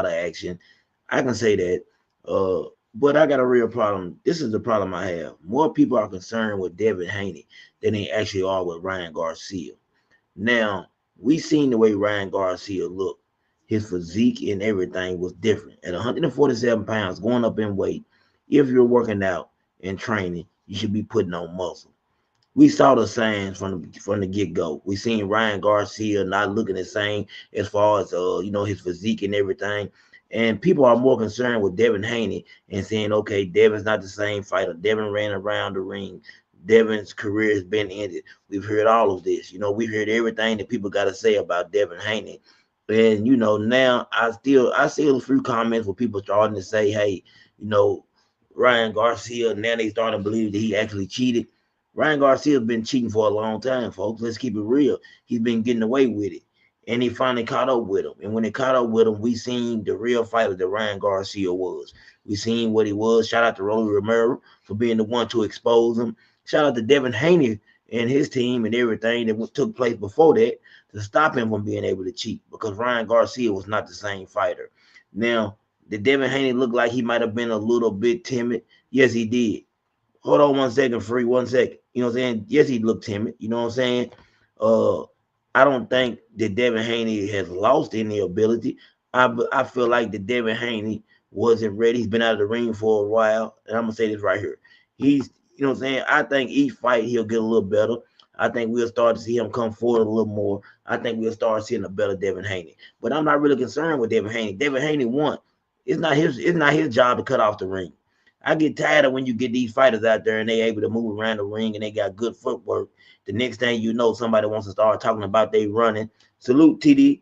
of action. I can say that. But I got a real problem. This is the problem I have. More people are concerned with Devin Haney than they actually are with Ryan Garcia. Now, we seen the way Ryan Garcia looked. His physique and everything was different. At 147 pounds, going up in weight, if you're working out and training, you should be putting on muscle. We saw the signs from the get go. We seen Ryan Garcia not looking the same as far as his physique and everything. And people are more concerned with Devin Haney and saying, okay, Devin's not the same fighter. Devin ran around the ring. Devin's career has been ended. We've heard all of this. We've heard everything that people got to say about Devin Haney. And now I see a few comments where people starting to say, hey, you know, Ryan Garcia, now they starting to believe that he actually cheated. Ryan Garcia's been cheating for a long time, folks. Let's keep it real. He's been getting away with it. And he finally caught up with him. And when they caught up with him, we seen the real fighter that Ryan Garcia was. We seen what he was. Shout out to Rolly Romero for being the one to expose him. Shout out to Devin Haney and his team and everything that took place before that to stop him from being able to cheat because Ryan Garcia was not the same fighter. Now, did Devin Haney look like he might have been a little bit timid? Yes, he did. Hold on 1 second, free 1 second. You know what I'm saying? Yes, he looked timid. You know what I'm saying? Uh, I don't think that Devin Haney has lost any ability. I feel like that Devin Haney wasn't ready. He's been out of the ring for a while, and I'm gonna say this right here. He's, you know what I'm saying. I think each fight he'll get a little better. I think we'll start to see him come forward a little more. I think we'll start seeing a better Devin Haney. But I'm not really concerned with Devin Haney. Devin Haney won. It's not his job to cut off the ring. I get tired of when you get these fighters out there and they able to move around the ring and they got good footwork. The next thing you know, somebody wants to start talking about they running. Salute TD.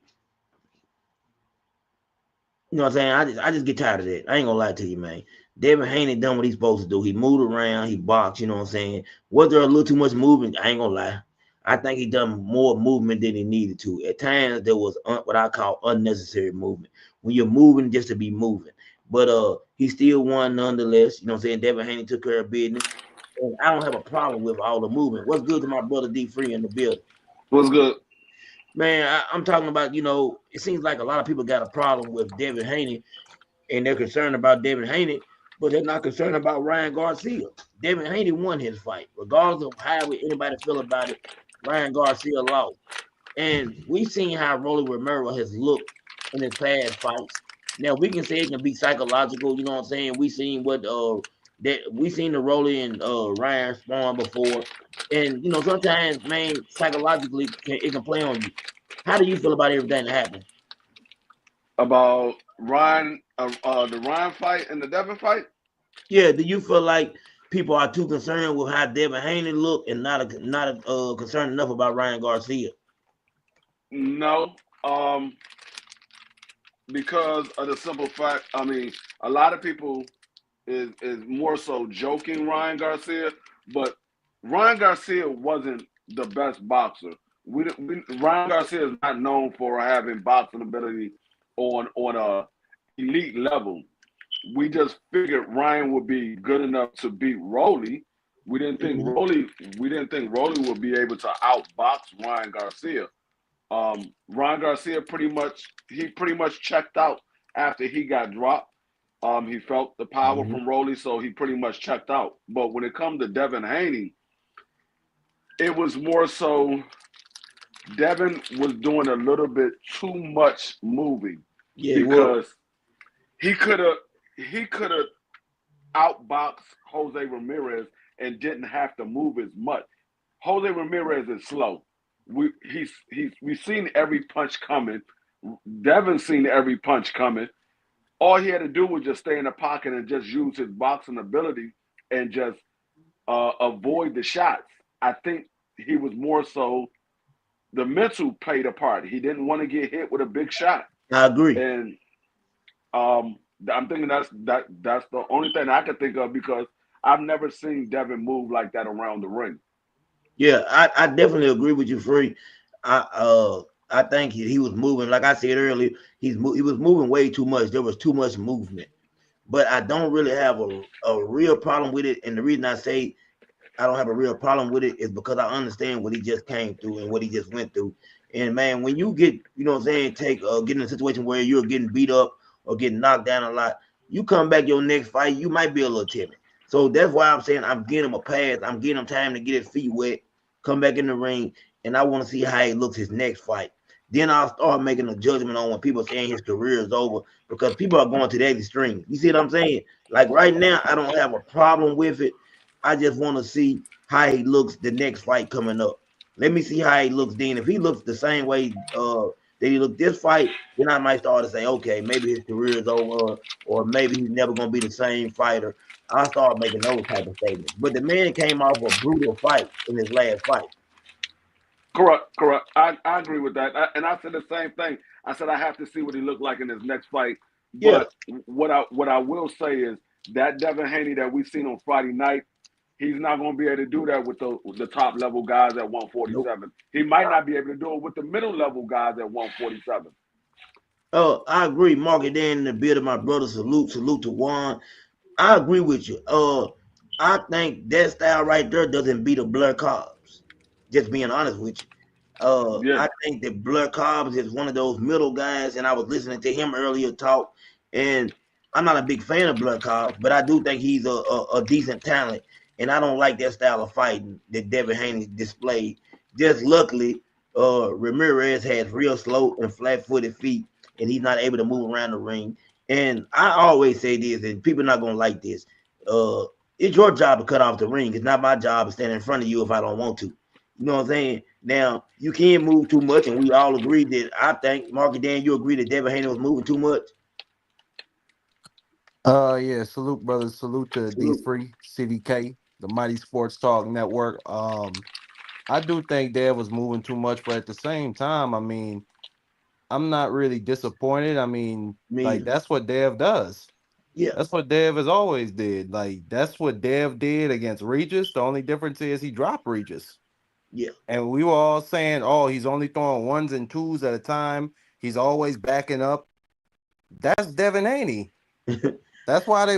You know what I'm saying? I just get tired of that. I ain't gonna lie to you, man. Devin Haney done what he's supposed to do. He moved around, he boxed, you know what I'm saying? Was there a little too much movement? I ain't gonna lie. I think he done more movement than he needed to. At times there was what I call unnecessary movement. When you're moving just to be moving. But he still won nonetheless. You know what I'm saying? Devin Haney took care of business. And I don't have a problem with all the movement. What's good to my brother D Free in the building? What's good? Man, I'm talking about, it seems like a lot of people got a problem with Devin Haney and they're concerned about Devin Haney, but they're not concerned about Ryan Garcia. Devin Haney won his fight. Regardless of how anybody feel about it, Ryan Garcia lost. And we've seen how Rolly Romero has looked in his past fights. Now we can say it can be psychological, you know what I'm saying? We seen the Rolly and Ryan spawn before. And sometimes, man, psychologically it can play on you. How do you feel about everything that happened? About Ryan, the Ryan fight and the Devin fight? Yeah, do you feel like people are too concerned with how Devin Haney look and not concerned enough about Ryan Garcia? No, because of the simple fact. I mean, a lot of people is more so joking Ryan Garcia, but Ryan Garcia wasn't the best boxer. Ryan Garcia is not known for having boxing ability on a elite level. We just figured Ryan would be good enough to beat Rolly. We didn't think Mhm. Rolly we didn't think Rolly would be able to outbox Ryan Garcia. Ryan Garcia pretty much checked out after he got dropped. He felt the power Mhm. from Rolly, so he pretty much checked out. But when it comes to Devin Haney, it was more so Devin was doing a little bit too much moving Yeah, it was. because he could have he could have outboxed Jose Ramirez and didn't have to move as much. Jose Ramirez is slow. We've seen every punch coming. Devin's seen every punch coming. All he had to do was just stay in the pocket and just use his boxing ability and just avoid the shots. I think he was more so the mental played a part. He didn't want to get hit with a big shot, I agree. and um, I'm thinking that's the only thing I can think of because I've never seen Devin move like that around the ring. Yeah, I definitely agree with you, Free. I think he was moving, like I said earlier, he was moving way too much. There was too much movement. But I don't really have a real problem with it. And the reason I say I don't have a real problem with it is because I understand what he just came through and what he just went through. And man, when you get, you know what I'm saying, get in a situation where you're getting beat up or get knocked down a lot, you come back your next fight, you might be a little timid. So that's why I'm saying I'm getting him a pass. I'm getting him time to get his feet wet, come back in the ring, and I want to see how he looks his next fight. Then I'll start making a judgment on when people saying his career is over because people are going to that extreme. You see what I'm saying? Like right now, I don't have a problem with it. I just want to see how he looks the next fight coming up. Let me see how he looks then. If he looks the same way that he looked this fight, then I might start to say, okay, maybe his career is over, or maybe he's never gonna be the same fighter. I start making those type of statements. But the man came off a brutal fight in his last fight. Correct. I agree with that. And I said the same thing. I said I have to see what he looked like in his next fight. Yeah, But what I will say is that Devin Haney that we seen on Friday night, he's not going to be able to do that with the top level guys at nope. 147. He might not be able to do it with the middle level guys at 147. I agree, Mark. And then in the bit of my brother, salute to Juan. I agree with you. I think that style right there doesn't beat a Blair Cobbs. Just being honest with you. Yeah. I think that Blair Cobbs is one of those middle guys, and I was listening to him earlier talk, and I'm not a big fan of Blair Cobbs, but I do think he's a decent talent, and I don't like that style of fighting that Devin Haney displayed. Just luckily, Ramirez has real slow and flat-footed feet, and he's not able to move around the ring. And I always say this, and people are not gonna like this. Uh, it's your job to cut off the ring. It's not my job to stand in front of you if I don't want to. You know what I'm saying? Now you can't move too much, and we all agree that I think Mark and Dan, you agree that Devin Haney was moving too much. Yeah, salute, brothers. Salute to D Salute. Free, CDK, the Mighty Sports Talk Network. I do think Dev was moving too much, but at the same time, I mean, I'm not really disappointed. I mean, like Me, that's what Dev does. yeah, That's what Dev has always did. Like that's what Dev did against Regis. The only difference is he dropped Regis. yeah, And we were all saying, oh, he's only throwing ones and twos at a time. He's always backing up. That's Devin Haney. That's why they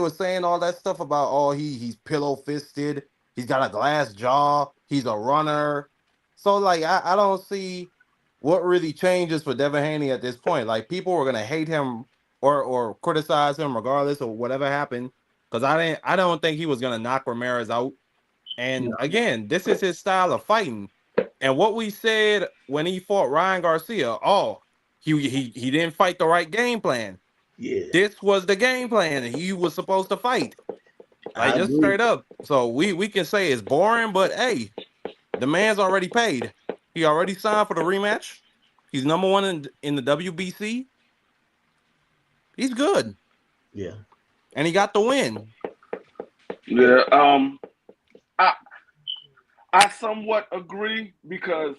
were saying all that stuff about he's pillow fisted, he's got a glass jaw, he's a runner. So like I don't see what really changes for Devin Haney at this point. Like people were gonna hate him or criticize him regardless of whatever happened. Because I don't think he was gonna knock Ramirez out. yeah, And again, this is his style of fighting. And what we said when he fought Ryan Garcia, he didn't fight the right game plan. yeah. This was the game plan he was supposed to fight. I Like just agree. straight up. So we can say it's boring, but hey, the man's already paid. He already signed for the rematch. He's number one in the WBC. He's good. Yeah, And he got the win. Yeah. I I somewhat agree because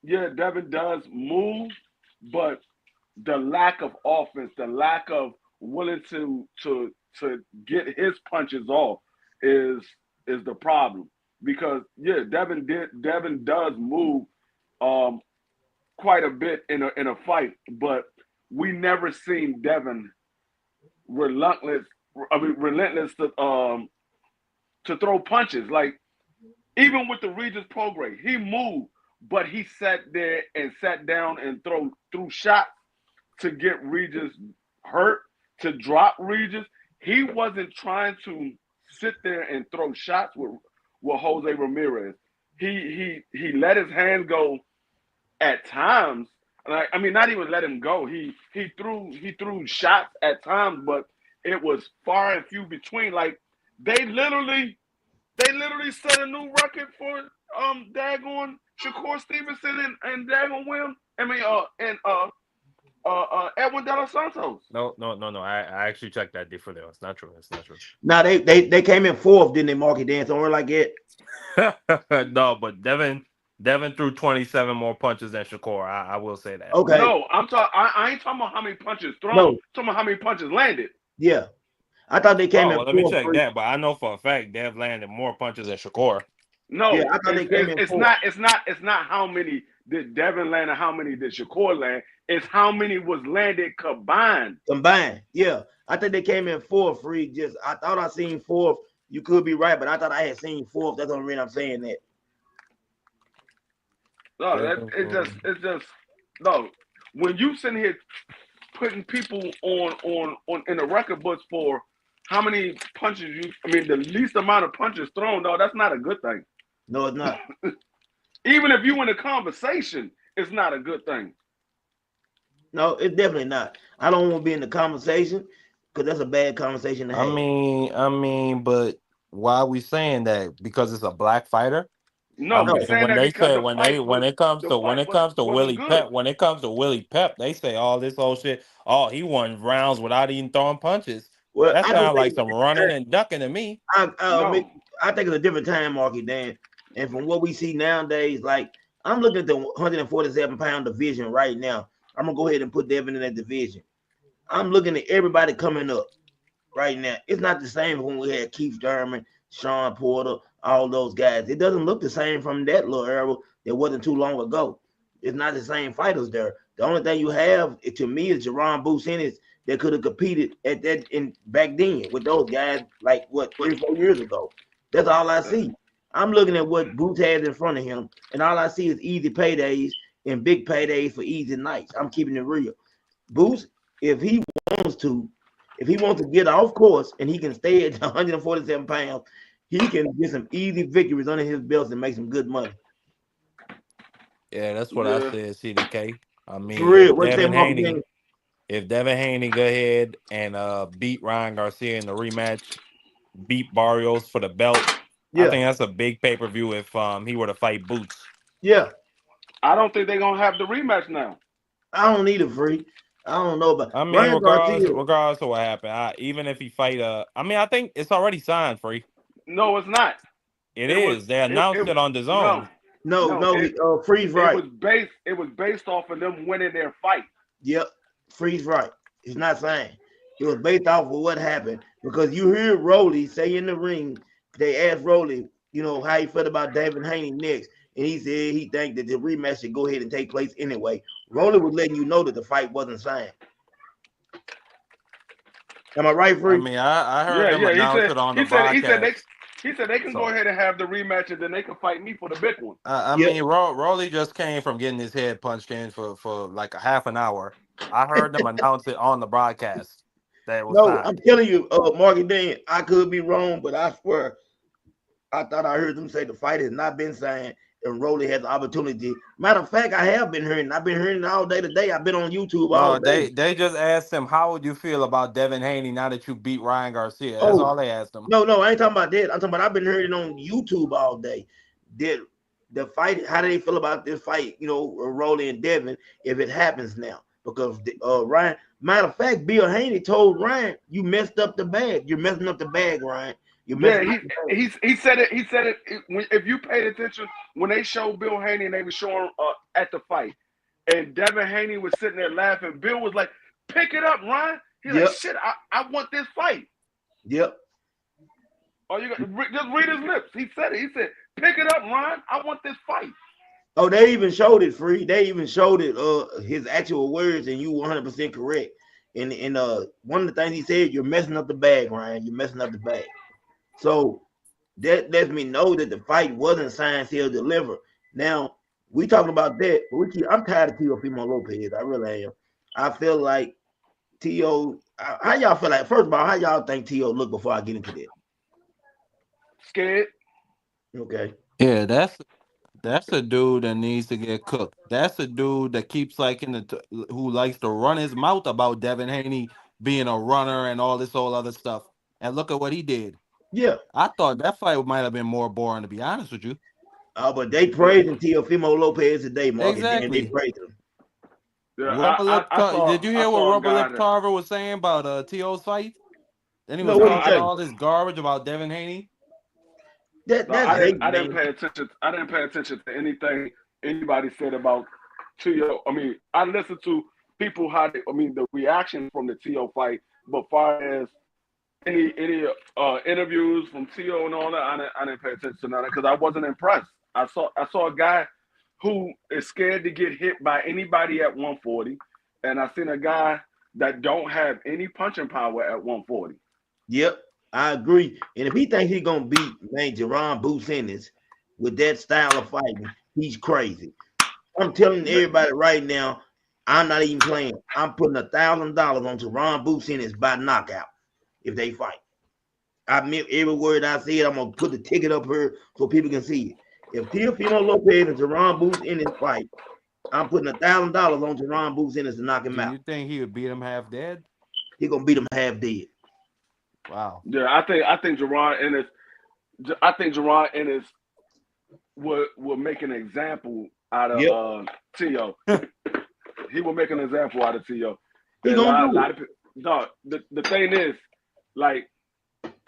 yeah, Devin does move, but the lack of offense, the lack of willing to get his punches off is the problem. Because yeah, Devin does move um quite a bit in a fight, but we never seen Devin relentless relentless to throw punches. Like even with the Regis Prograis, he moved, but he sat there and sat down and threw shots to get Regis hurt, to drop Regis. He wasn't trying to sit there and throw shots with Jose Ramirez. He let his hand go at times. Like I mean, not even let him go. He threw shots at times, but it was far and few between. Like they literally they literally set a new record for Dagon Shakur Stevenson and Dagon Williams. I mean and Edwin De Los Santos. No. I actually checked that differently. It's not true. It's not true. now they came in fourth, didn't they, Mark and Dan? Somewhere like that. No, but Devin threw 27 more punches than Shakur. I will say that. Okay, No, I'm talking. I ain't talking about how many punches thrown. I'm no, talking about how many punches landed. yeah, I thought they came Oh in well, let me fourth. check that. But I know for a fact Dev landed more punches than Shakur. Yeah, No, I thought they came in it's fourth not how many did Devin land and how many did Shakur land. It's how many was landed combined. combined. Yeah, I think they came in fourth. Free. Just I thought I seen fourth. You could be right, but I thought I had seen fourth. That's the only reason I'm saying that. No, it's just no. When you sitting here putting people on in the record books for how many punches you. I mean, the least amount of punches thrown. No, that's not a good thing. No, it's not. Even if you in a conversation, it's not a good thing. No, it's definitely not. I don't want to be in the conversation because that's a bad conversation to have. I mean, but why are we saying that? Because it's a black fighter? No, we're saying when that they because say the fight when it comes to wasn't good. Willie Pep, they say all this whole shit. Oh, he won rounds without even throwing punches. Well, That I just sounds like think some running and ducking to me. No. I think it's a different time, Marky Dan. And from what we see nowadays, like I'm looking at the 147-pound division right now. I'm gonna go ahead and put Devin in that division. I'm looking at everybody coming up right now. It's not the same when we had Keith Thurman, Sean Porter, all those guys. It doesn't look the same from that little era that wasn't too long ago. It's not the same fighters there. The only thing you have, to me, is Jerron Boots Ennis that could have competed at that in back then with those guys, like what 3-4 years ago. That's all I see. I'm looking at what Boots has in front of him, and all I see is easy paydays and big paydays for easy nights. I'm keeping it real. Boots, if he wants to get off course and he can stay at 147 pounds, he can get some easy victories under his belts and make some good money. Yeah, that's what I said, CDK. I mean, For real, what Devin Haney? If Devin Haney go ahead and beat Ryan Garcia in the rematch, beat Barrios for the belt, I think that's a big pay-per-view if he were to fight Boots. Yeah. I don't think they're gonna have the rematch now. I don't need a free. I don't know about. I mean, Ryan regardless of what happened, even if he fight, I mean, I think it's already signed, free. No, it's not. It is. They announced it on the zone. No, Freeze right. It was based off of them winning their fight. Yep, Freeze right. It's not saying. It was based off of what happened because you hear Rolly say in the ring. They asked Rolly, how he felt about Devin Haney next, and he said he think that the rematch should go ahead and take place anyway. Rolly was letting you know that the fight wasn't signed. Am I right, Free? I mean, I heard them announce it on the broadcast. He said they can go ahead and have the rematch, and then they can fight me for the big one. I mean, Rolly just came from getting his head punched in for like a half an hour. I heard them announce it on the broadcast. I'm telling you, Marky Dan, I could be wrong, but I swear, I thought I heard them say the fight has not been signed, and Rolly has the opportunity. Matter of fact, I have been hearing. I've been hearing it all day today. I've been on YouTube all day. They just asked him, how would you feel about Devin Haney now that you beat Ryan Garcia? That's all they asked him. No, I ain't talking about that. I'm talking about I've been hearing it on YouTube all day. Did the fight? How do they feel about this fight? Rolly and Devin, if it happens now, because Ryan. Matter of fact, Bill Haney told Ryan, "You messed up the bag. You're messing up the bag, Ryan." He said it. He said it. If you paid attention when they showed Bill Haney and they were showing at the fight, and Devin Haney was sitting there laughing. Bill was like, "Pick it up, Ryan." He's like, "Shit, I want this fight." Yep. Oh, you got just read his lips. He said it. He said, "Pick it up, Ryan. I want this fight." Oh, they even showed it, Free. They even showed it. His actual words, and you 100% correct. And one of the things he said, "You're messing up the bag, Ryan. You're messing up the bag." So that lets me know that the fight wasn't signed, sealed, delivered. Now we talking about that, but I'm tired of Teofimo Lopez. I really am. I feel like T.O. How y'all feel like? First of all, how y'all think T.O. look before I get into that? Scared. Okay. Yeah, that's a dude that needs to get cooked. That's a dude that keeps who likes to run his mouth about Devin Haney being a runner and all this whole other stuff. And look at what he did. Yeah. I thought that fight might have been more boring, to be honest with you. But they praising Teofimo Lopez today, Mark. Exactly. They praised him. Yeah, did you hear what Rubber Lip Carver was saying about T.O.'s fight? Then he was talking all this garbage about Devin Haney. I didn't pay attention. I didn't pay attention to anything anybody said about T.O. I mean, I listened to people the reaction from the T.O. fight, but far as any interviews from T.O. and all that, I didn't pay attention to none of that because I wasn't impressed. I saw a guy who is scared to get hit by anybody at 140, and I seen a guy that don't have any punching power at 140. Yep, I agree. And if he thinks he's gonna beat Jerron Boots Ennis with that style of fighting, he's crazy. I'm telling everybody right now, I'm not even playing. I'm putting $1,000 on Teron Boots Ennis by knockout if they fight. I meant every word I said. I'm gonna put the ticket up here so people can see it. If Teofimo Lopez and Teron Boots Ennis fight, I'm putting $1,000 on Teron Boots Ennis to knock him Do out. you think he would beat him half dead? He gonna beat him half dead. Wow. Yeah, I think Jerron Ennis will make an example out Yep, of Tio. He will make an example out of Tio. he And gonna do it. lot of dog. The thing is, like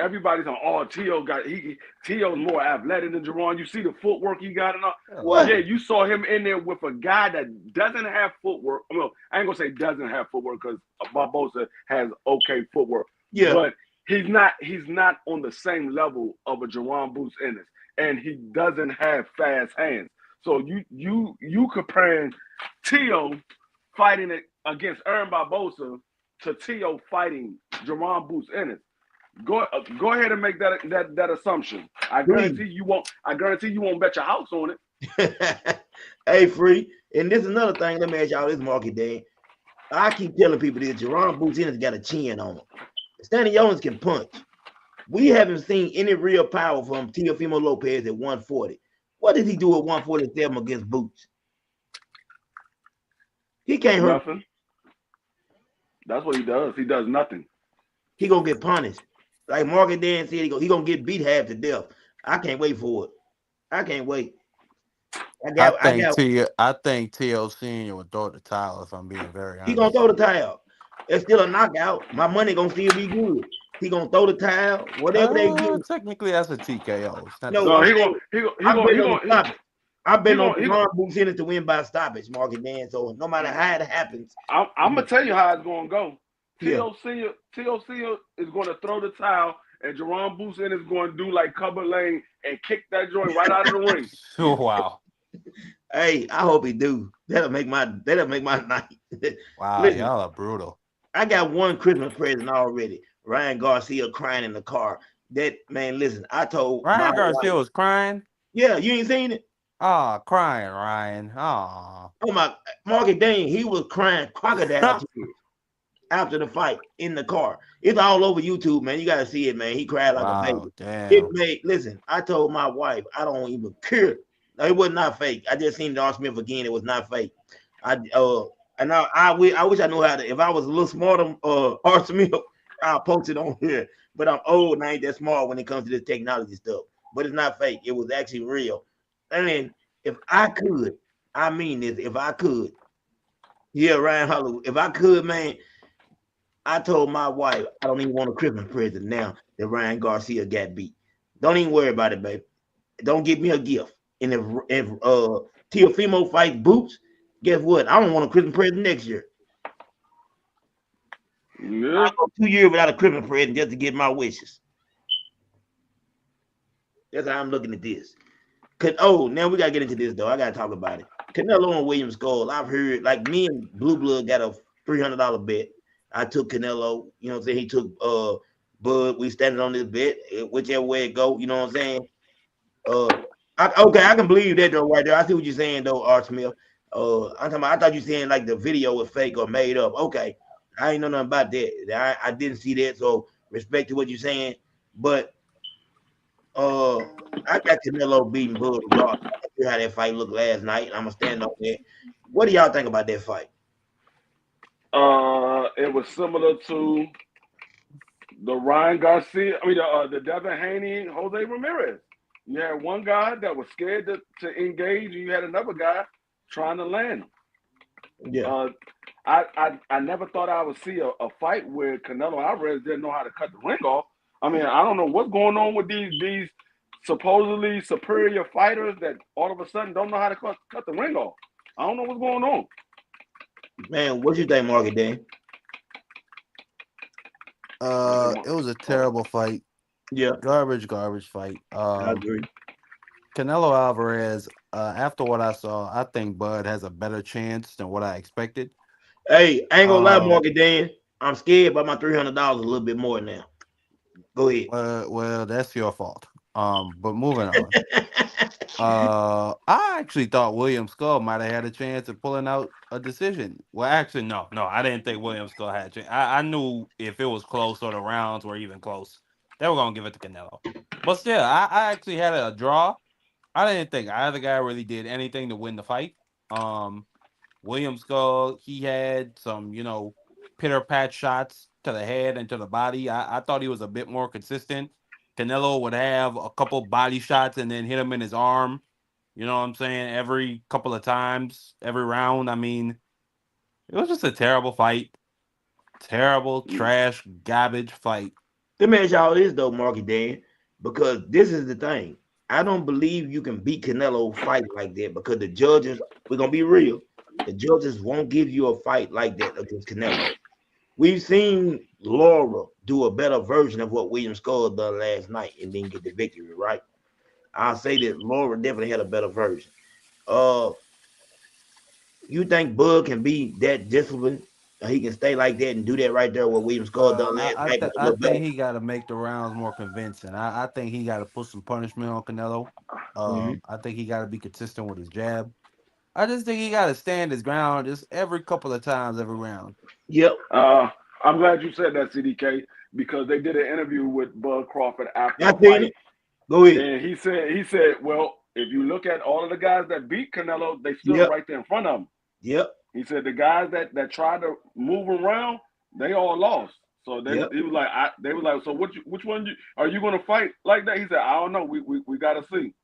everybody's on. Oh, Tio's more athletic than Jerron. You see the footwork he got and all. What? Yeah, you saw him in there with a guy that doesn't have footwork. Well, I ain't gonna say doesn't have footwork because Barbosa has okay footwork, Yeah, but he's not on the same level of a Jerron Boots Ennis, and he doesn't have fast hands. So you comparing Tio fighting it against Aaron Barbosa to Tio fighting Jerron Boots Ennis. Go ahead and make that assumption. I guarantee you won't. I guarantee you won't bet your house on it. hey, Free. And this is another thing. Let me ask y'all this, Marky Dan. I keep telling people this. Jerron Boots Ennis got a chin on him. Stanley Jones can punch. We haven't seen any real power from Teofimo Lopez at 140. What did he do at 147 against Boots? He can't hurt. Nothing. That's what he does. He does nothing. He gonna get punished. Like Morgan Dan said, he gonna get beat half to death. I can't wait for it. I can't wait. I think T.O. Senior would throw the towel if I'm being very honest. He gonna throw the towel. It's still a knockout. My money gonna still be good. He gonna throw the towel. Whatever they do. Technically, that's a TKO. No, he gonna stop it. I've been on he Ron Boots Ennis to win by stoppage, Morgan Dan. So no matter how it happens, I'm gonna tell you how it's gonna go. Yeah. T.O. Senior is gonna throw the towel, and Jerron Boots Ennis is gonna do like Cubber Lane and kick that joint right out of the ring. Wow. Hey, I hope he do. That'll make my night. Wow, Listen, y'all are brutal. I got one Christmas present already. Ryan Garcia crying in the car. That man, listen, I told Ryan Garcia was crying. Yeah, you ain't seen it? Oh, crying, Ryan. Oh my Marky Dane, he was crying crocodile tears after the fight in the car. It's all over YouTube, man. You gotta see it, man. He cried like a baby. Damn. Listen, I told my wife, I don't even care. No, it was not fake. I just seen Don Smith again. It was not fake. I wish I knew how to. If I was a little smarter, Art Smith, I'll post it on here. But I'm old and I ain't that smart when it comes to this technology stuff. But it's not fake. It was actually real. And if I could, I mean this, if I could, yeah, Ryan Hollywood, if I could, man, I told my wife I don't even want a Christmas present now that Ryan Garcia got beat. Don't even worry about it, baby. Don't give me a gift. And if Teofimo fights Boots, guess what? I don't want a Christmas present next year. Yeah. I'll go 2 years without a Christmas present just to get my wishes. That's how I'm looking at this. Now we gotta get into this though. I gotta talk about it. Canelo and William Skull. I've heard like me and Blue Blood got a $300 bet. I took Canelo. You know what I'm saying? He took Bud. We standing on this bet, whichever way it go. You know what I'm saying? I can believe that though, right there. I see what you're saying though, Art Smith. I'm talking about, I thought you saying like the video was fake or made up. Okay, I ain't know nothing about that. I didn't see that, so respect to what you're saying. But I got Canelo beating Bud regardless. I see how that fight looked last night, and I'm gonna stand on that. What do y'all think about that fight? It was similar to the Ryan Garcia. The Devin Haney, Jose Ramirez. You had one guy that was scared to engage, and you had another guy trying to land him. Yeah. I never thought I would see a fight where Canelo Alvarez didn't know how to cut the ring off. I mean, I don't know what's going on with these supposedly superior fighters that all of a sudden don't know how to cut the ring off. I don't know what's going on. Man, what you think, Marky Dan? It was a terrible fight. Yeah. Garbage fight. I agree. Canelo Alvarez, after what I saw, I think Bud has a better chance than what I expected. Hey, I ain't gonna lie, Marky Dan. I'm scared about my $300 a little bit more now. Go ahead. Well, that's your fault. But moving on. I actually thought William Skull might have had a chance of pulling out a decision. Well, actually, no, I didn't think William Skull had a chance. I knew if it was close or the rounds were even close, they were gonna give it to Canelo. But still, I actually had a draw. I didn't think either guy really did anything to win the fight. Um, William Skull, he had some, pitter pat shots to the head and to the body. I thought he was a bit more consistent. Canelo would have a couple body shots and then hit him in his arm. You know what I'm saying? Every couple of times, every round. I mean, it was just a terrible fight. Terrible, trash, garbage fight. Let me ask y'all this though, Marky Dan, because this is the thing. I don't believe you can beat Canelo fight like that because the judges, we're gonna be real, the judges won't give you a fight like that against Canelo. We've seen Laura do a better version of what William Skull done last night and then get the victory, right? I'll say that Laura definitely had a better version. Uh, you think Bud can be that disciplined? He can stay like that and do that right there what William Skull done last night, but a I little better. think he got to make the rounds more convincing. I think he got to put some punishment on Canelo. Mhm. I think he got to be consistent with his jab. I just think he got to stand his ground just every couple of times every round. Yep. I'm glad you said that, CDK, because they did an interview with Bud Crawford after I the seen fight, it. Go ahead. and he said, well, if you look at all of the guys that beat Canelo, they stood Yep. right there in front of him. Yep. He said the guys that tried to move around, they all lost. So Yep. he was like, they were like, so which one are you gonna fight like that? He said, I don't know. We gotta see.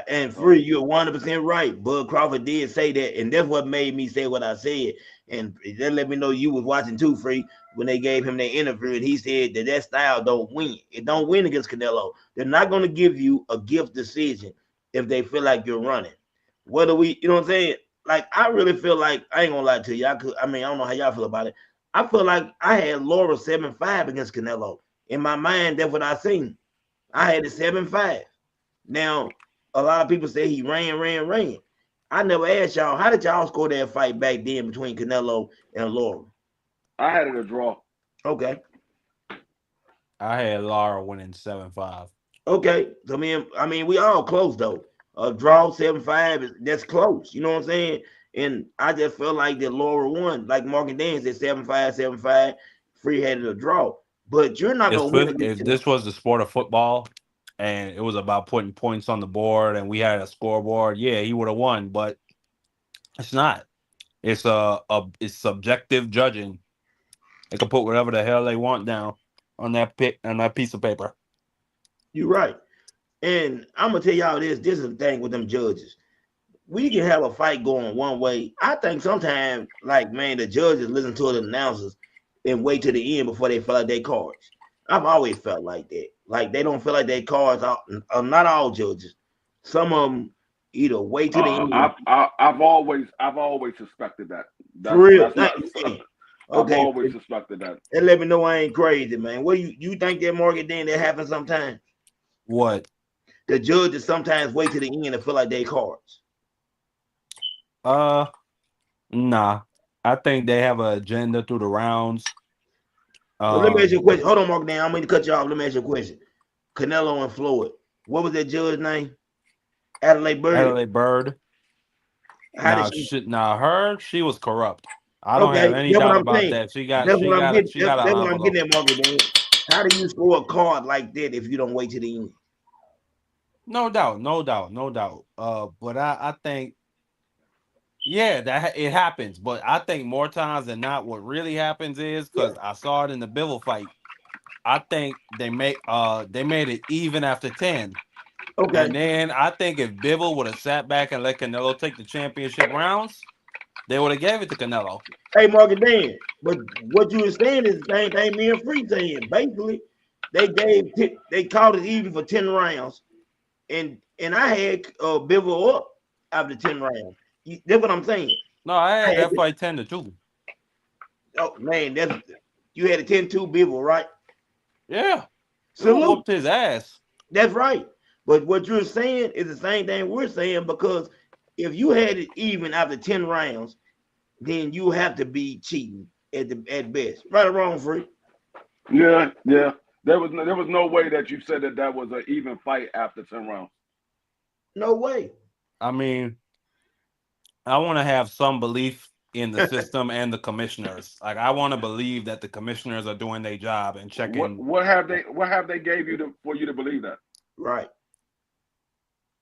And So Free, you're 100% right. Bud Crawford did say that, and that's what made me say what I said. And that let me know you was watching too, Free, when they gave him their interview, and he said that style don't win. It don't win against Canelo. They're not going to give you a gift decision if they feel like you're running. Whether you know what I'm saying? Like I really feel like I ain't gonna lie to you. I mean, I don't know how y'all feel about it. I feel like I had Laura 7-5 against Canelo. In my mind, that's what I seen. I had it 7-5. Now, a lot of people say he ran. I never asked y'all, how did y'all score that fight back then between Canelo and Laura? I had it a draw. Okay. I had Lara winning 7-5. Okay. So I mean, we all close though. A draw 7-5 that's close. You know what I'm saying? And I just felt like that Laura won. Like Morgan Dan said 7-5, 7-5. Free had a draw. But you're not gonna win against If Canelo. this was the sport of football and it was about putting points on the board and we had a scoreboard, yeah, he would have won. But it's not. It's it's subjective judging. They can put whatever the hell they want down on that piece of paper. You're right. And I'm gonna tell y'all this. This is the thing with them judges. We can have a fight going one way. I think sometimes, like man, the judges listen to the announcers and wait to the end before they fill out their cards. I've always felt like that. Like they don't feel like their cards are not all judges. Some of them either wait to the end. I've always suspected that. For real. That's Thank not. you, man. I've Okay, always suspected that. and let me know I ain't crazy, man. What you think that Morgan Dan that happens sometimes? What? The judges sometimes wait to the end and feel like their cards. Uh, nah. I think they have an agenda through the rounds. Well, let me ask you a Um, question. Hold on, Morgan Dan. I'm going to cut you off. Let me ask you a question. Canelo and Floyd. What was that judge's name? Adelaide Bird. Adelaide Bird. How did she? She was corrupt. I don't have Okay, any that's what doubt I'm about saying. that. She got That's what I'm getting. she got That's an what I'm getting envelope. at, Morgan Dan. How do you score a card like that if you don't wait to the end? No doubt, no doubt, no doubt. But I think yeah, it happens. But I think more times than not, what really happens is Yeah. because I saw it in the Bivol fight. I think they made it even after 10. Okay. And then I think if Bivol would have sat back and let Canelo take the championship rounds, they would have gave it to Canelo. Hey, Morgan Dan. But what you were saying is the same thing me and Free saying. Basically, they called it even for 10 rounds. And I had Bivol up after 10 rounds. That's what I'm saying. No, I I had had that fight 10-2. oh man, you had a 10-2 Bivol, right? Yeah. Bivol Salute. whooped his ass. That's right. But what you're saying is the same thing we're saying because if you had it even after 10 rounds, then you have to be cheating at best. Right or wrong, Free? Yeah. There was no way that you said that was an even fight after 10 rounds. No way. I mean, I want to have some belief in the system and the commissioners. Like, I want to believe that the commissioners are doing their job and checking. What have they gave you for you to believe that? Right.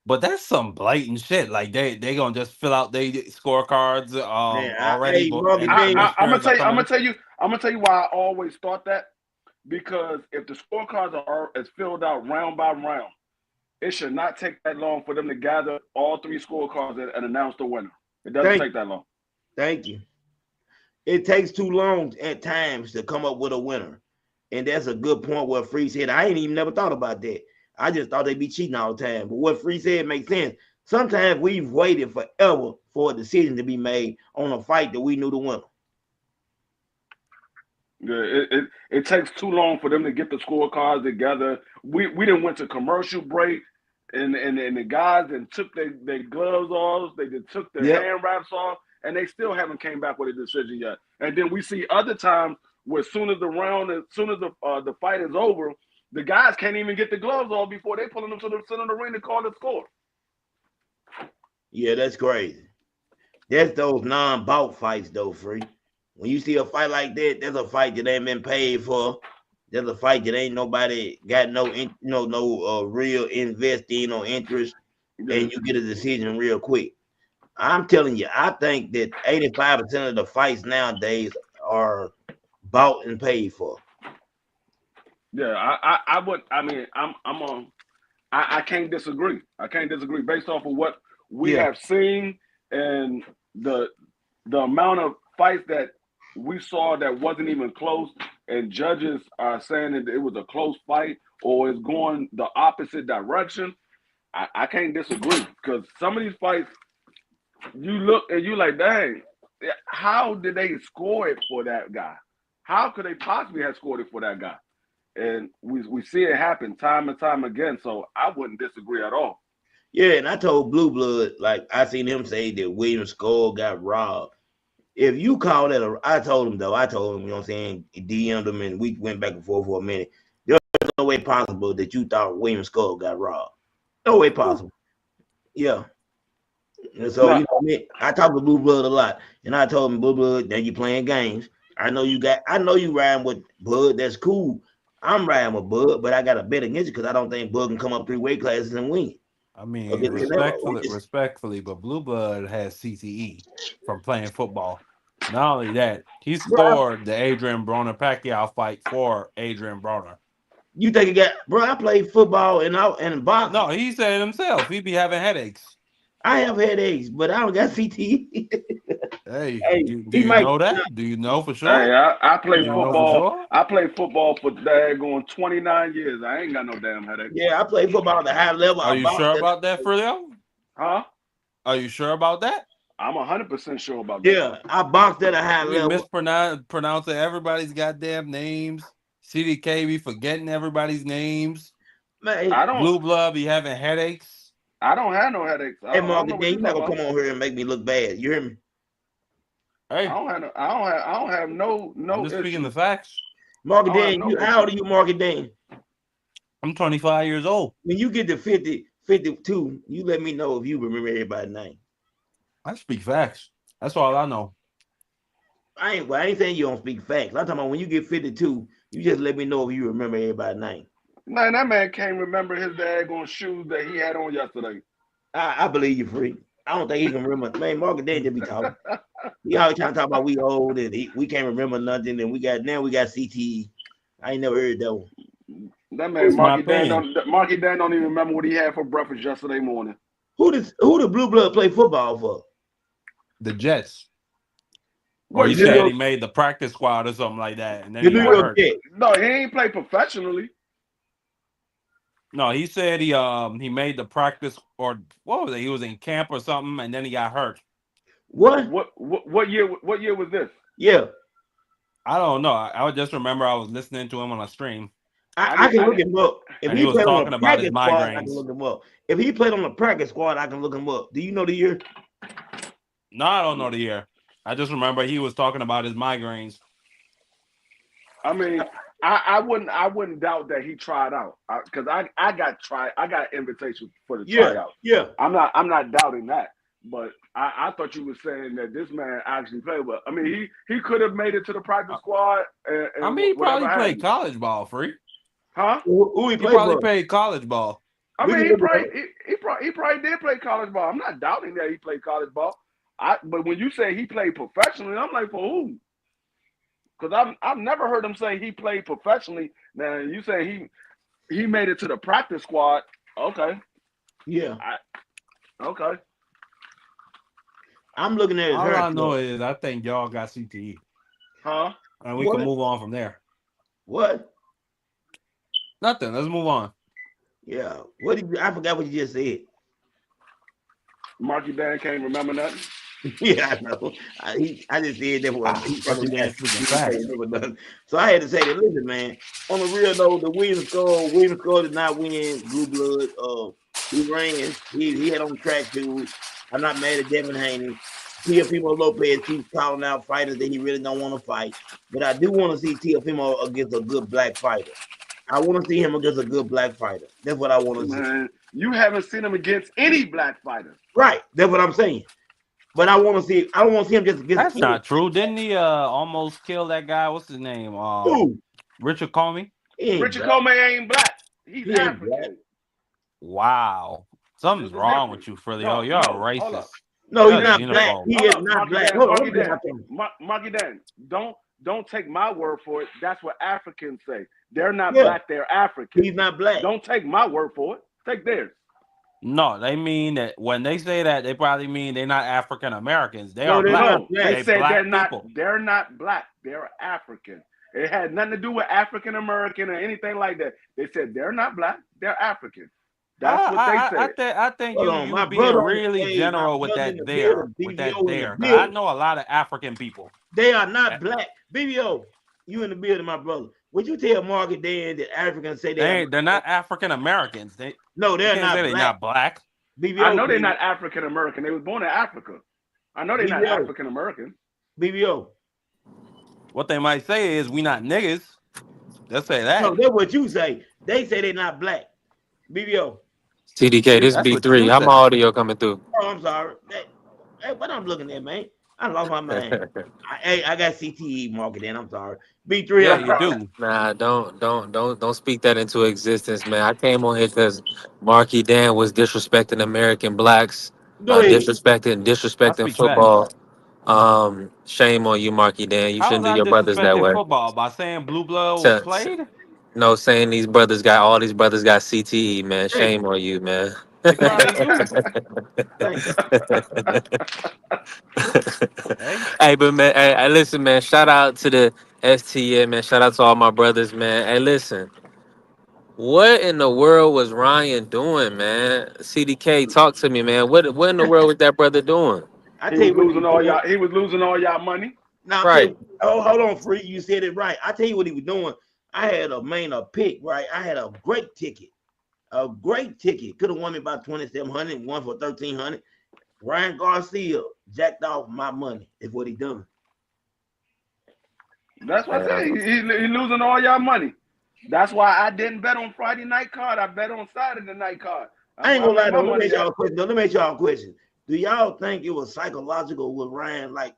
But that's some blatant shit. Like they gonna just fill out their scorecards already. Hey, But Morgan, I'm gonna tell you why I always thought that. Because if the scorecards are filled out round by round, it should not take that long for them to gather all 3 scorecards and announce the winner. It doesn't take that long. Thank you. It takes too long at times to come up with a winner. And that's a good point what Free said. I ain't even never thought about that. I just thought they'd be cheating all the time. But what Free said makes sense. Sometimes we've waited forever for a decision to be made on a fight that we knew the winner. Yeah, it takes too long for them to get the scorecards together. We didn't went to commercial break, and the guys and took their gloves off, they took their hand wraps off, and they still haven't came back with a decision yet. And then we see other times where as soon as the fight is over, the guys can't even get the gloves off before they pulling them to the center of the ring to call the score. Yeah, that's crazy. That's those non-bout fights, though, Free. When you see a fight like that, that's a fight that ain't been paid for. That's a fight that ain't nobody got no real investing or interest, and you get a decision real quick. I'm telling you, I think that 85% of the fights nowadays are bought and paid for. Yeah, I can't disagree. I can't disagree based off of what we have seen and the amount of fights that we saw that wasn't even close, and judges are saying that it was a close fight or it's going the opposite direction. I can't disagree because some of these fights, you look and you like, dang, how did they score it for that guy? How could they possibly have scored it for that guy? And we see it happen time and time again. So I wouldn't disagree at all. Yeah, and I told Blue Blood, like I seen him say that William Skull got robbed. If you call that I told him, you know what I'm saying, DM'd him and we went back and forth for a minute. There's no way possible that you thought William Skull got robbed. No way possible. Yeah. And so, you know what I mean? I talk to Blue Blood a lot. And I told him, Blue Blood, now you playing games. I know you riding with Bud. That's cool. I'm riding with Bud, but I got to bet against you because I don't think Bud can come up 3 weight classes and win. I mean, respectfully, but Blue Blood has CTE from playing football. Not only that, he scored the Adrian Broner Pacquiao fight for Adrian Broner. You think I played football and boxing. No, he said it himself. He be having headaches. I have headaches, but I don't got CTE. Hey, do you know that? Do you know for sure? Hey, I played football. Sure? I played football for going 29 years. I ain't got no damn headache. Yeah, I played football at the high level. Are you sure about that, Frilio? Huh? Are you sure about that? I'm 100% sure about that. Yeah, I boxed at a high level. Mispronouncing everybody's goddamn names. CDK be forgetting everybody's names. Man, Blue Blood be having headaches. I don't have no headaches. Hey, Mark, you're not gonna come on here and make me look bad. You hear me? Hey, I don't have no. I'm just speaking the facts. Mark Dan, how old are you, Mark Dan? I'm 25 years old. When you get to 50, 52, you let me know if you remember everybody's name. I speak facts. That's all I know. I ain't saying you don't speak facts. I'm talking about when you get 52, you just let me know if you remember everybody's name. Man, that man can't remember his daggone shoes that he had on yesterday. I believe you, Free. I don't think he can remember. Man, Mark Dan just be talking. He always trying to talk about we old and we can't remember nothing, and we got CTE. I ain't never heard that one. That man, Marky Dan don't even remember what he had for breakfast yesterday morning. Who the Blue Blood play football for? The Jets. Or he said he made the practice squad or something like that, and then he got hurt. No, he ain't play professionally. No, he said he made the practice, or what was it? He was in camp or something, and then he got hurt. What year? What year was this? Yeah, I don't know. I would just remember I was listening to him on a stream. I can look him up. If he was talking about his migraines, I can look him up. If he played on the practice squad, I can look him up. Do you know the year? No, I don't know the year. I just remember he was talking about his migraines. I mean, I wouldn't doubt that he tried out because I got invitations for the Yeah, tryout. yeah. I'm not doubting that, but I thought you were saying that this man actually played well. I mean, he could have made it to the practice squad I and mean, he whatever probably played happened, college ball, free. huh? Who he He play probably for? played college ball. I We mean, can look it up. he probably did play college ball. I'm not doubting that he played college ball. But when you say he played professionally, I'm like, for who? Because I've never heard him say he played professionally. Now you say he made it to the practice squad. Okay, Yeah, okay. I'm looking at his All hair I know color. is I think y'all got CTE, Huh? and we can What? move on from there. What? Nothing. Let's move on. Yeah. What did you, I forgot what you just said. Marky Dan can't remember nothing. Yeah, I know. I just said that was he Marky probably got Dan speaking he facts. never done. So I had to say that. Listen, man. On the real though, the Williams Skull did not win Blue Blood. He ran. He had on track too. I'm not mad at Devin Haney. Teofimo Lopez keeps calling out fighters that he really don't want to fight, but I do want to see Teofimo against a good black fighter. I want to see him against a good black fighter. That's what I want to see. Man, you haven't seen him against any black fighter. Right. That's what I'm saying. But I want to see. I don't want to see him just against That's not true. Didn't he almost kill that guy? What's his name? Who? Richard Comey. He ain't Richard black. Comey ain't black. He's He ain't black. African. Wow. Something's There's a wrong difference. with you, Frilly. No, You're a no, hold up. racist. No, he's You're not a black. xenophobe. He Hold is up, not Marky black. Dan, Hold on, Marky let me get Dan, out there. Marky Dan. Don't take my word for it. That's what Africans say. They're not Yeah. black. They're African. He's not black. Don't take my word for it. Take theirs. No, they mean that when they say that, they probably mean they're not African Americans. They No, are they're black. not No, black. they They said black they're not. people. They're not black. They're African. It had nothing to do with African American or anything like that. They said they're not black. They're African. That's what they said. I think Hold on, you my being brother. really Hey, my general with brother in that the there, building. with that BBO in the there. Because I building. know a lot of African people. They are not black. BBO, you in the building, my brother. Would you tell Market Dan that Africans say they are? They're not African Americans. No, You they're can't say not they're black. not black. I know BBO, they're not African American. They was born in Africa. I know they're not BBO, African American. BBO. What they might say is we not niggas. They'll say No, that. that's what you say. They say they're not black. BBO. TDK, this That's what you B3. How my say. audio coming through? Oh, I'm sorry. Hey, what I'm looking at, man? I lost my mind. I got CTE Market Dan. I'm sorry. B3. Yeah, I'm you sorry. do. Nah, don't speak that into existence, man. I came on here because Marky Dan was disrespecting American blacks, Go ahead. I disrespecting speak facts. football. Shame on you, Marky Dan. You How was shouldn't do I your brothers that disrespecting way. football by saying Blue Blood was So, played? no, saying all these brothers got CTE, man. Thank Shame on you, man. They thank probably do. thank Hey, Hey, but man, hey, listen, man. Shout out to the STN, man. Shout out to all my brothers, man. Hey, listen. What in the world was Ryan doing, man? CDK, talk to me, man. What in the world was that brother doing? I He tell was you what he losing was all doing. y'all. He was losing all y'all money. Now I'll tell Right. you, oh, hold on, free. You said it right. I tell you what he was doing. I had a pick, right? I had a great ticket. A great ticket. Could have won me about 2,700, won for 1,300. Ryan Garcia jacked off my money, is what he done. That's what I Yeah. said. He losing all y'all money. That's why I didn't bet on Friday night card. I bet on Saturday night card. That's I ain't where gonna lie made though. my Let me money ask y'all at. a question. Let me ask y'all a question. Do y'all think it was psychological with Ryan? Like,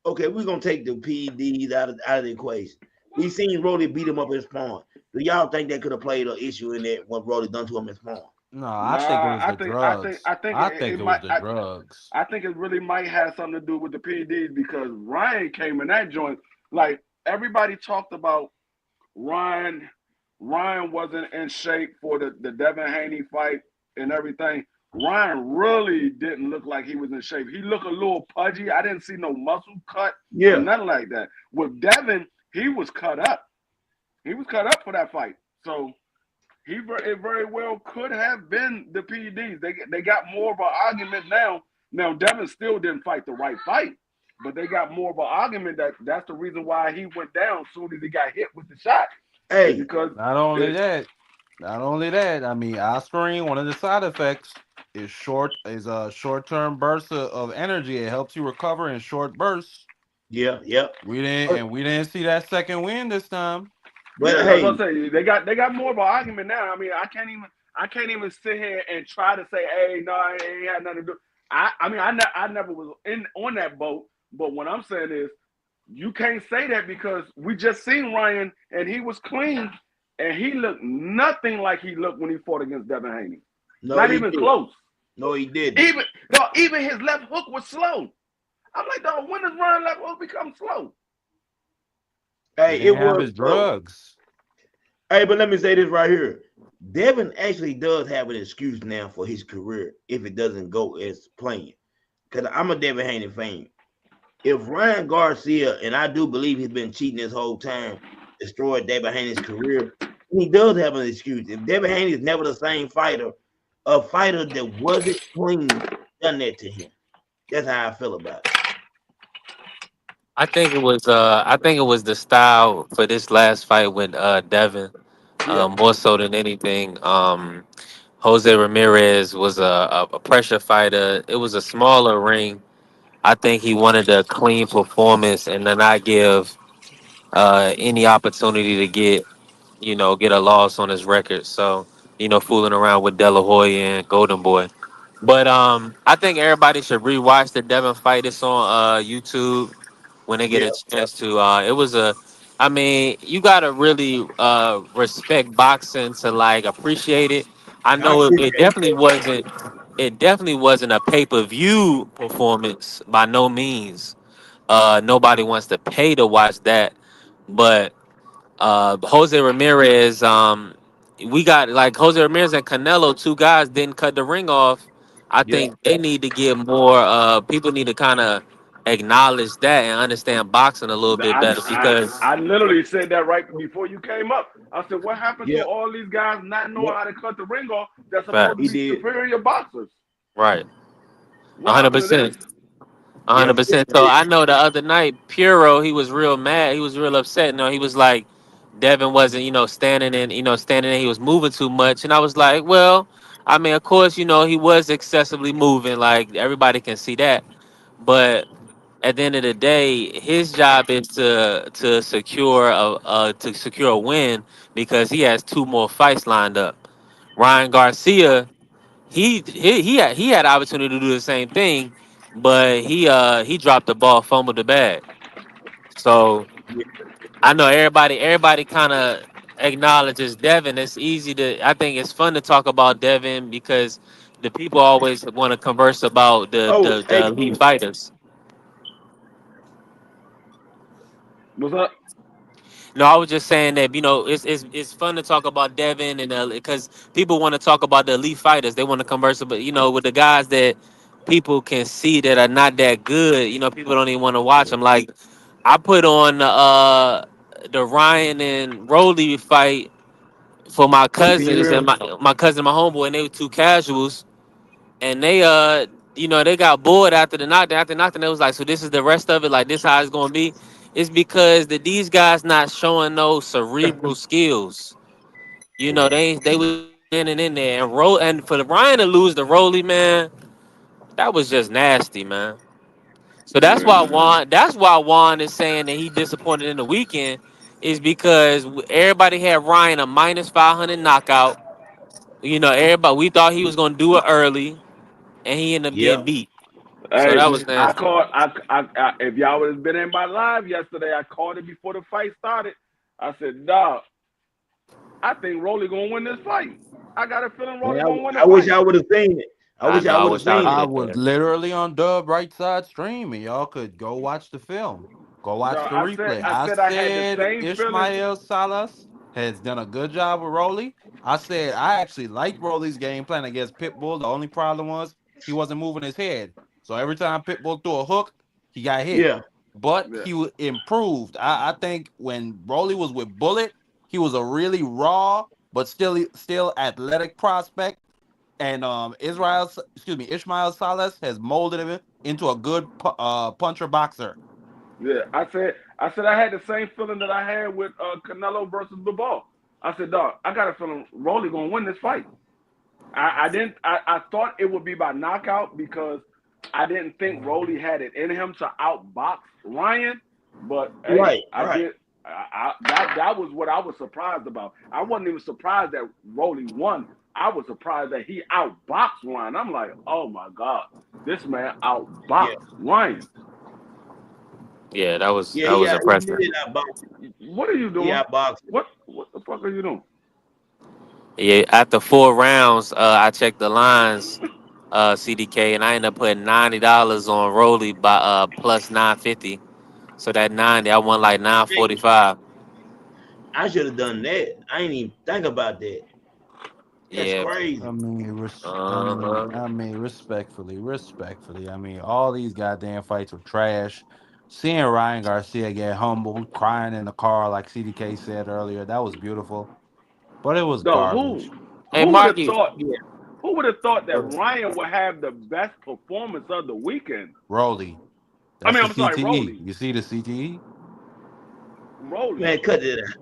okay, we're gonna take the PEDs out of the equation. We seen Roddy beat him up in spawn. Do y'all think that could have played an issue in that what Roddy done to him in spawn? no, I think it Nah, was the drugs. I think I think it it was might. the drugs. I think it really might have something to do with the PEDs because Ryan came in that joint. Like everybody talked about Ryan. Ryan wasn't in shape for the Devin Haney fight and everything. Ryan really didn't look like he was in shape. He looked a little pudgy. I didn't see no muscle cut or Yeah. nothing like that. With Devin, he was cut up. He was cut up for that fight. So it very well could have been the PEDs. They got more of an argument now. Now Devin still didn't fight the right fight, but they got more of an argument that that's the reason why he went down soon as he got hit with the shot. Hey, Because Not only that. I mean, aspirin. One of the side effects is a short-term burst of energy. It helps you recover in short bursts. yeah. We didn't see that second win this time. But that's what hey, I'm saying. They got more of an argument now. I mean, I can't even sit here and try to say, hey, no, it ain't had nothing to do. I mean, I never was on that boat. But what I'm saying is, you can't say that because we just seen Ryan and he was clean and he looked nothing like he looked when he fought against Devin Haney. no, Not he even did. close. No, he didn't. Even his left hook was slow. I'm like, dog, when does Ryan left hook become slow? He Hey, it didn't have was his drugs. Hey, but let me say this right here. Devin actually does have an excuse now for his career if it doesn't go as planned. Because I'm a Devin Haney fan. If Ryan Garcia, and I do believe he's been cheating this whole time, destroyed Devin Haney's career, he does have an excuse. If Devin Haney is never the same fighter, a fighter that wasn't clean done that to him. That's how I feel about it. I think it was the style for this last fight with Devin, Yeah, more so than anything. Jose Ramirez was a pressure fighter. It was a smaller ring. I think he wanted a clean performance and to not give any opportunity to get a loss on his record. So, fooling around with De La Hoya and Golden Boy. But I think everybody should rewatch the Devin fight. It's on YouTube when they get yeah. a chance to. I mean, you gotta really respect boxing to like appreciate it. I I know it appreciate definitely wasn't. It definitely wasn't a pay-per-view performance by no means. Nobody wants to pay to watch that, but Jose Ramirez, we got like Jose Ramirez and Canelo, two guys didn't cut the ring off. I yeah. think they need to get more. People need to kind of acknowledge that and understand boxing a little bit better because I literally said that right before you came up. I said, what happened to Yeah, all these guys not knowing yeah, how to cut the ring off that's supposed right, to he be did. superior boxers? right, What happened to 100%. them? Yeah, 100%. So I know the other night, Puro, he was real mad. He was real upset. No, he was like, Devin wasn't, standing there. He was moving too much. And I was like, well, I mean, of course, he was excessively moving. Like everybody can see that. But at the end of the day, his job is to secure a win because he has two more fights lined up. Ryan Garcia, he had the opportunity to do the same thing, but he dropped the ball, fumbled the bag. So yeah. I know everybody kind of acknowledges Devin. I think it's fun to talk about Devin because the people always want to converse about the, Oh, the hey, the elite fighters. What's up? No, I was just saying that it's fun to talk about Devin and because people want to talk about the elite fighters. They want to converse about with the guys that people can see that are not that good. People don't even want to watch them. Like I put on the Ryan and Rolly fight for my can you cousins hear and me? my cousin and my homeboy, and they were two casuals, and they got bored after the knockdown. After the knockdown, they was like, so this is the rest of it. Like this how it's gonna be. It's because these guys not showing no cerebral skills. They was standing in there and for the Ryan to lose the Rolly, man, that was just nasty, man. So that's why Yeah. Juan is saying that he disappointed in the weekend is because everybody had Ryan a minus 500 knockout. Everybody we thought he was gonna do it early, and he ended up Yeah, getting beat. So Hey, that was I nasty. called. If y'all would have been in my live yesterday, I called it before the fight started. I said, "Dog, I think Rolly gonna win this fight. I got a feeling man. Rolly gonna win the I wish fight." I would have seen it. I I wish know. I I would have wish I would seen have it. I been was there. literally on Dub right side stream, and y'all could go watch the film. Go No, watch the replay. I I said I had the said same feeling. Ishmael Salas has done a good job with Rolly. I said I actually liked Rolly's game plan against Pitbull. The only problem was he wasn't moving his head. So every time Pitbull threw a hook, he got hit. Yeah, But Yeah, improved. I think when Rolly was with Bullet, he was a really raw but still athletic prospect. And Ishmael Salas has molded him into a good puncher boxer. yeah. I said I had the same feeling that I had with Canelo versus Bivol. I said, "Dog, I got a feeling Rolly gonna win this fight." I didn't. I thought it would be by knockout because I didn't think Rolly had it in him to outbox Ryan. But hey, right, right. That was what I was surprised about. I wasn't even surprised that Rolly won. I was surprised that he outboxed Ryan. I'm like, oh my God, this man Yeah, outboxed Ryan. Yeah, yeah, that was he impressive. did outbox. What are you He doing? outboxed. What the fuck are you doing? Yeah, after 4 rounds, I checked the lines, CDK, and I ended up putting $90 on Rolly by plus 950. So that 90, I won like Hey, 945. I should have done that. I ain't even think about that. That's Yeah. I crazy. mean, Uh-huh. respectfully. I mean, all these goddamn fights were trash. Seeing Ryan Garcia get humbled, crying in the car, like CDK said earlier, that was beautiful. But it was No, garbage. Hey, who would have Marky. thought? Yeah. Who would have thought that Ryan would have the best performance of the weekend? Rolly, I that's mean, the I'm sorry, CTE. Rolly. You see the CTE? Rolly. Man, cut it out.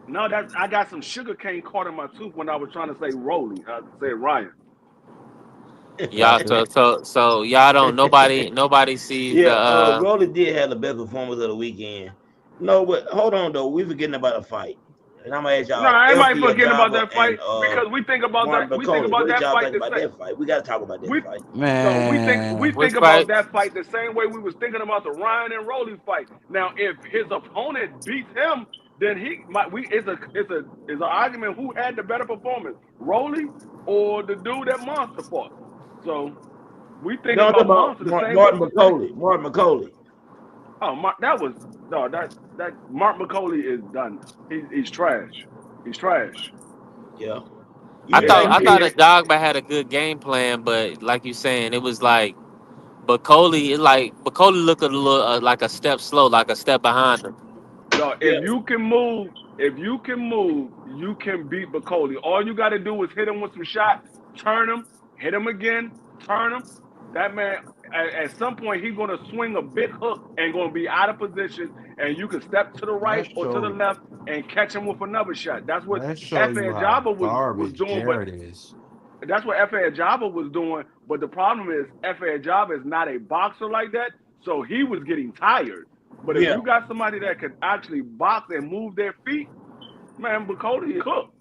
No, that I got some sugar cane caught in my tooth when I was trying to say Rolly. I said Ryan. Y'all, That's it. so y'all don't, nobody sees the, Yeah, Rolly did have the best performance of the weekend. No, but hold on though, we forgetting about a fight, and I'm gonna ask No, y'all, everybody FP forgetting about Ajava that and fight because Martin we think McCauley. about What did that y'all fight think the about same. that fight? We got to talk about that We fight. no, we Man, which think about fight? that fight the same way we was thinking about the Ryan and Rolly fight. Now, if his opponent beats him, then he might. We it's an argument who had the better performance, Rolly or the dude that Monster fought. So we thinking No, I'm talking about about Monster the same way Martin we think. McCauley. Martin McCauley. Oh, that was no that Mark McCauley is done. He's trash. He's trash. Yeah, you I If thought think you I can, thought he? that Dogba had a good game plan, but like you saying, it was like Bacoli looked a little like a step slow, like a step behind him. no, Yeah, if you can move, you can beat Bacoli. All you got to do is hit him with some shots, turn him, hit him again, turn him. That man, at some point, he's going to swing a big hook and going to be out of position, and you can step to the right let's or to the show left and catch him with another shot. That's what let's show Efe you how Ajaba was garbage doing, but Jared is. that's what Efe Ajaba was doing. But the problem is Efe Ajaba is not a boxer like that, so he was getting tired. But if yeah. you got somebody that can actually box and move their feet, man, Bacody is cooked.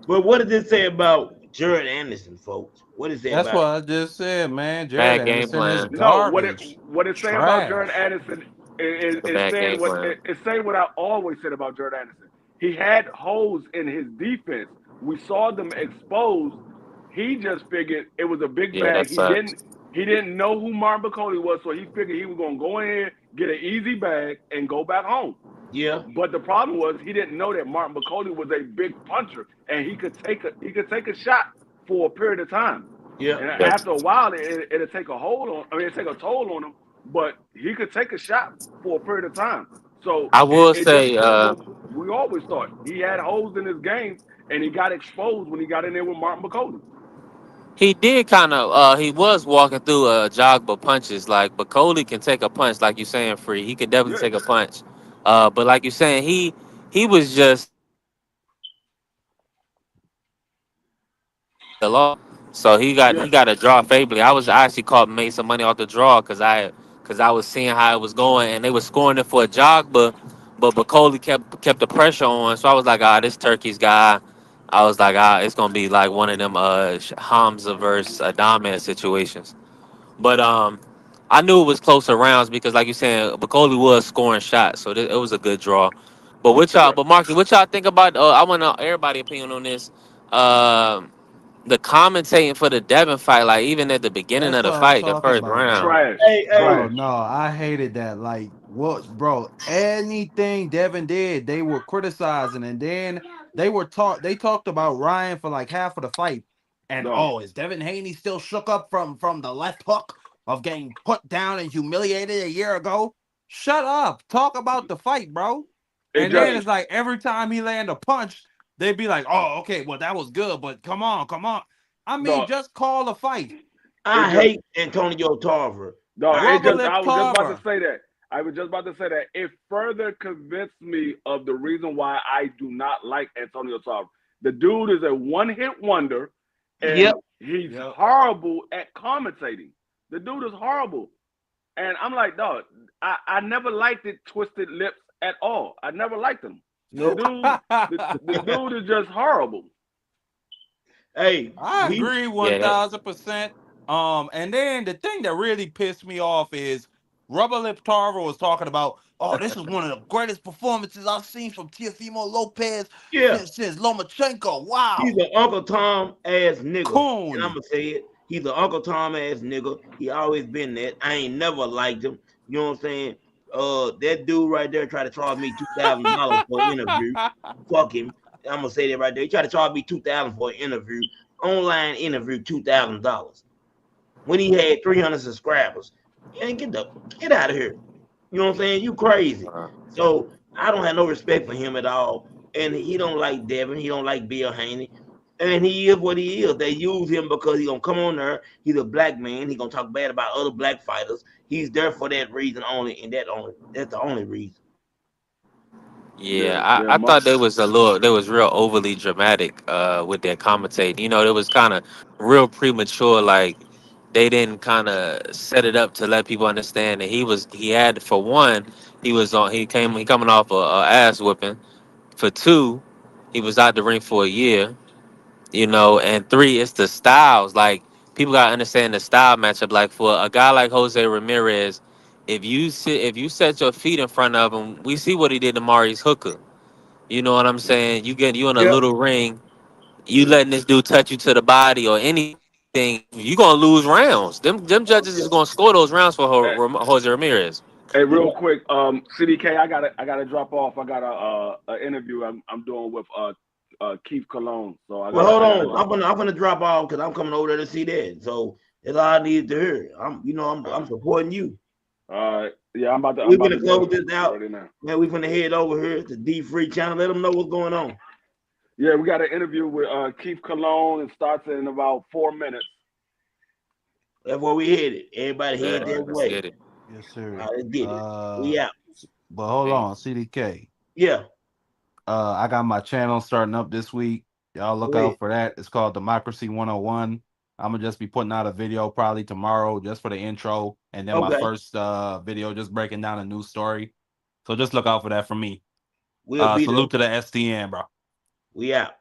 But what does it say about Jared Anderson, folks? What does it say That's about what him? I just said, man. Jared Bad game Anderson is plan. No, garbage. what it's saying about Jared Trash. Anderson A is bad saying game plan. it's saying what I always said about Jared Anderson. He had holes in his defense. We saw them exposed. He just figured it was a big Yeah, that bag. sucks. He didn't know who Martin Bacoli was, so he figured he was gonna go in here, get an easy bag, and go back home. Yeah, But the problem was he didn't know that Martin McCauley was a big puncher and he could take a shot for a period of time. yeah. And Yeah. after a while, it'll take a hold on. I mean, it'll take a toll on him. But he could take a shot for a period of time. So I will it just say, proved what we always thought. He had holes in his game, and he got exposed when he got in there with Martin McCauley. he did kind of he was walking through a jog but punches. Like Bacoli can take a punch, like you saying, free. He could definitely Yeah, take a punch. But like you saying, he was just the law. So yeah. he got a draw favorably. I actually caught made some money off the draw because I was seeing how it was going and they were scoring it for a jog, but Bacoli kept the pressure on. So I was like, this Turkey's guy. I was like, it's gonna be like one of them Hamza versus Adama situations. But I knew it was closer rounds because, like you saying, Bacoli was scoring shots, so it was a good draw. But Right. Marky, what y'all think about? I want to everybody opinion on this. The commentating for the Devin fight, like even at the beginning That's of the what I'm fight, the talking first about, round. bro. Trash, Bro, Hey, trash. no, I hated that. Like, what, bro? Anything Devin did, they were criticizing, and then they talked about Ryan for like half of the fight. And No, oh, is Devin Haney still shook up from the left hook of getting put down and humiliated a year ago? Shut up. Talk about the fight, bro. it And just then it's like every time he land a punch, they'd be like, "Oh, okay, well that was good, but come on, come on." I mean, no, just call a fight. it I just hate Antonio Tarver. no, I it Rubber just. lip I was just about to Tarver. say that. I was just about to say that. It further convinced me of the reason why I do not like Antonio Tarver. The dude is a one-hit wonder, yep. and he's Yep. horrible at commentating. The dude is horrible, and I'm like, dog. I never liked it. Twisted Lips at all. I never liked him. Nope. The dude is just horrible. Hey, I he agree Yeah, that, 1000%. And then the thing that really pissed me off is Rubber Lip Tarver was talking about, oh, this is one of the greatest performances I've seen from Teofimo Lopez yeah, since Lomachenko. Wow. he's an Uncle Tom ass nigga. And I'm Coon. gonna say it. He's an Uncle Tom ass nigga. He always been that. I ain't never liked him. You know what I'm saying? That dude right there tried to charge me $2,000 for an interview. Fuck him. I'm gonna say that right there. He tried to charge me $2,000 for an interview, online interview, $2,000 when he had 300 subscribers. And get out of here. You know what I'm saying? You crazy. So I don't have no respect for him at all. And he don't like Devin. He don't like Bill Haney. And he is what he is. They use him because he gonna come on there. He's a black man. He gonna talk bad about other black fighters. He's there for that reason only, and that's the only reason. yeah. Yeah, I thought there was real overly dramatic with their commentating. You know, it was kind of real premature. Like they didn't kind of set it up to let people understand that he had, for one, he coming off a ass whipping. For two, he was out the ring for a year. You know, and three, it's the styles. Like people gotta understand the style matchup. Like for a guy like Jose Ramirez, if you set your feet in front of him, we see what he did to Maurice Hooker. You know what I'm saying? You in a Yep. little ring, you letting this dude touch you to the body or anything, you gonna lose rounds. Them judges is gonna score those rounds for Jose Ramirez. Hey, real Yep. quick, CDK, I gotta drop off. I got a interview I'm doing with Keith Cologne. So Well, hold I gotta on. I'm gonna drop off because I'm coming over there to see that. So that's all I need to hear. I'm supporting you. Yeah, I'm about We're to gonna go close this out. right now. Man, we're gonna head over here to D Free Channel. Let them know what's going on. Yeah, we got an interview with Keith Cologne. It starts in about 4 minutes. That's where we headed. Everybody head Yeah, that let's way. get it. Yes, sir. All right, let's get it. We out. But hold on, CDK. Yeah. I got my channel starting up this week. Y'all look Go ahead. out for that. It's called Democracy 101. I'm gonna just be putting out a video probably tomorrow just for the intro, and then my Okay. first video just breaking down a news story. So just look out for that from me. We'll be there. Salute to the STN, bro. We out.